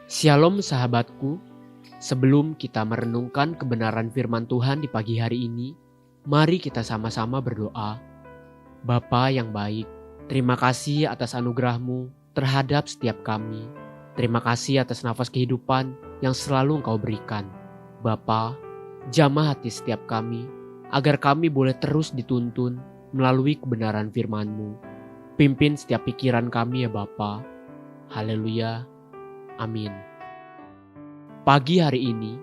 Shalom sahabatku, sebelum kita merenungkan kebenaran firman Tuhan di pagi hari ini, mari kita sama-sama berdoa. Bapa yang baik, terima kasih atas anugerah-Mu terhadap setiap kami. Terima kasih atas nafas kehidupan yang selalu Engkau berikan. Bapa, jamah hati setiap kami, agar kami boleh terus dituntun melalui kebenaran firman-Mu. Pimpin setiap pikiran kami ya Bapa. Haleluya. Amin. Pagi hari ini,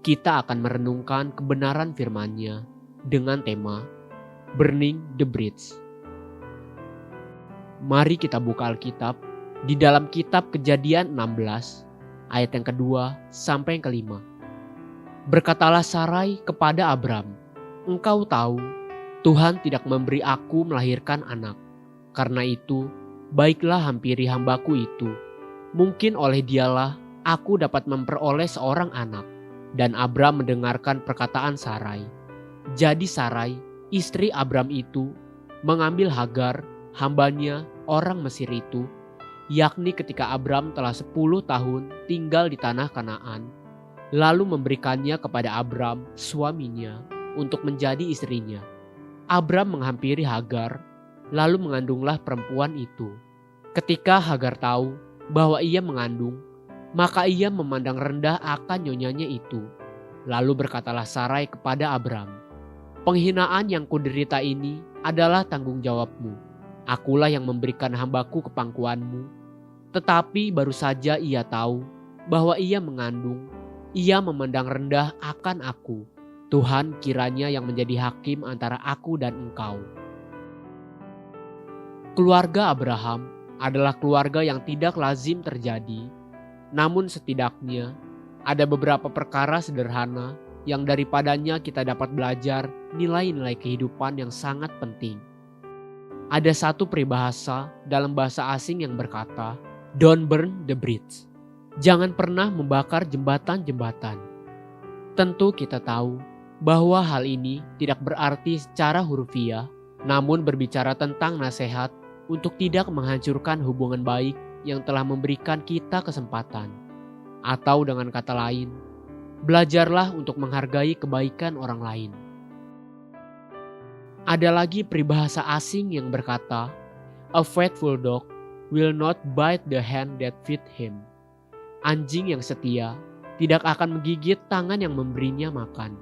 kita akan merenungkan kebenaran firman-Nya dengan tema Burning the Bridge. Mari kita buka Alkitab di dalam kitab Kejadian 16, ayat yang kedua sampai yang kelima. Berkatalah Sarai kepada Abram, "Engkau tahu, Tuhan tidak memberi aku melahirkan anak. Karena itu, baiklah hampiri hambaku itu. Mungkin oleh dialah aku dapat memperoleh seorang anak." Dan Abram mendengarkan perkataan Sarai. Jadi Sarai, istri Abram itu, mengambil Hagar, hambanya orang Mesir itu, yakni ketika Abram telah 10 tahun tinggal di tanah Kanaan, lalu memberikannya kepada Abram, suaminya, untuk menjadi istrinya. Abram menghampiri Hagar, lalu mengandunglah perempuan itu. Ketika Hagar tahu bahwa ia mengandung, maka ia memandang rendah akan nyonyanya itu. Lalu berkatalah Sarai kepada Abram, "Penghinaan yang kuderita ini adalah tanggung jawabmu. Akulah yang memberikan hambaku ke pangkuanmu." Tetapi baru saja ia tahu bahwa ia mengandung, ia memandang rendah akan aku. Tuhan kiranya yang menjadi hakim antara aku dan engkau. Keluarga Abraham adalah keluarga yang tidak lazim terjadi, namun setidaknya ada beberapa perkara sederhana yang daripadanya kita dapat belajar nilai-nilai kehidupan yang sangat penting. Ada satu peribahasa dalam bahasa asing yang berkata, "Don't burn the bridge." Jangan pernah membakar jembatan-jembatan. Tentu kita tahu bahwa hal ini tidak berarti secara hurufiah, namun berbicara tentang nasihat untuk tidak menghancurkan hubungan baik yang telah memberikan kita kesempatan. Atau dengan kata lain, belajarlah untuk menghargai kebaikan orang lain. Ada lagi peribahasa asing yang berkata, "A faithful dog will not bite the hand that feed him." Anjing yang setia tidak akan menggigit tangan yang memberinya makan.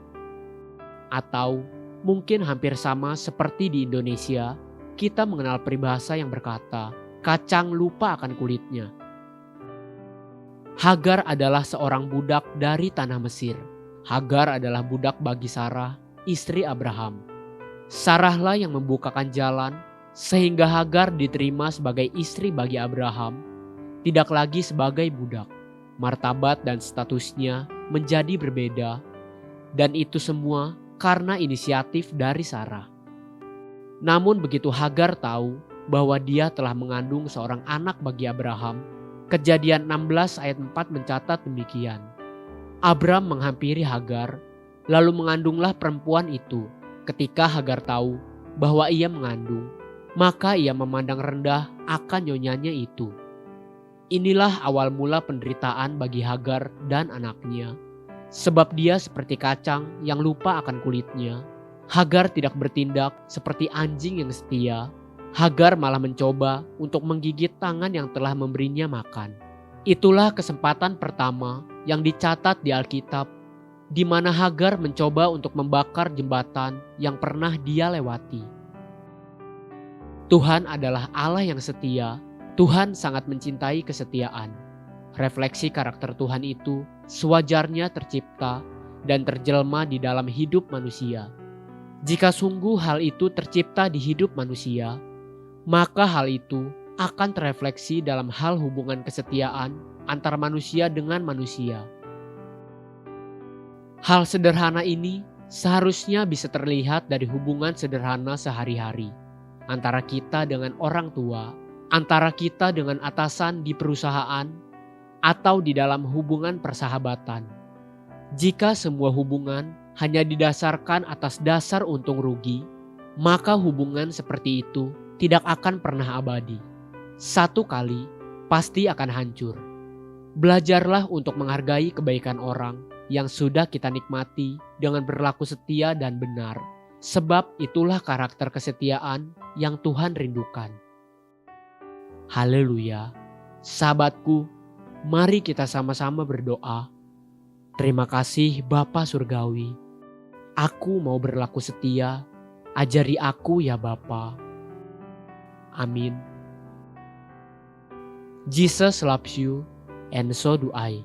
Atau mungkin hampir sama seperti di Indonesia, kita mengenal peribahasa yang berkata, "Kacang lupa akan kulitnya." Hagar adalah seorang budak dari tanah Mesir. Hagar adalah budak bagi Sarah, istri Abraham. Sarahlah yang membukakan jalan sehingga Hagar diterima sebagai istri bagi Abraham, tidak lagi sebagai budak. Martabat dan statusnya menjadi berbeda, dan itu semua karena inisiatif dari Sarah. Namun begitu Hagar tahu bahwa dia telah mengandung seorang anak bagi Abraham, Kejadian 16 ayat 4 mencatat demikian. Abram menghampiri Hagar, lalu mengandunglah perempuan itu. Ketika Hagar tahu bahwa ia mengandung, maka ia memandang rendah akan nyonyanya itu. Inilah awal mula penderitaan bagi Hagar dan anaknya. Sebab dia seperti kacang yang lupa akan kulitnya. Hagar tidak bertindak seperti anjing yang setia. Hagar malah mencoba untuk menggigit tangan yang telah memberinya makan. Itulah kesempatan pertama yang dicatat di Alkitab, di mana Hagar mencoba untuk membakar jembatan yang pernah dia lewati. Tuhan adalah Allah yang setia. Tuhan sangat mencintai kesetiaan. Refleksi karakter Tuhan itu sewajarnya tercipta dan terjelma di dalam hidup manusia. Jika sungguh hal itu tercipta di hidup manusia, maka hal itu akan terefleksi dalam hal hubungan kesetiaan antara manusia dengan manusia. Hal sederhana ini seharusnya bisa terlihat dari hubungan sederhana sehari-hari, antara kita dengan orang tua, antara kita dengan atasan di perusahaan, atau di dalam hubungan persahabatan. Jika semua hubungan hanya didasarkan atas dasar untung rugi, maka hubungan seperti itu tidak akan pernah abadi. Satu kali pasti akan hancur. Belajarlah untuk menghargai kebaikan orang yang sudah kita nikmati dengan berlaku setia dan benar. Sebab itulah karakter kesetiaan yang Tuhan rindukan. Haleluya. Sahabatku, mari kita sama-sama berdoa. Terima kasih Bapa Surgawi. Aku mau berlaku setia. Ajari aku ya Bapa. Amin. Jesus loves you and so do I.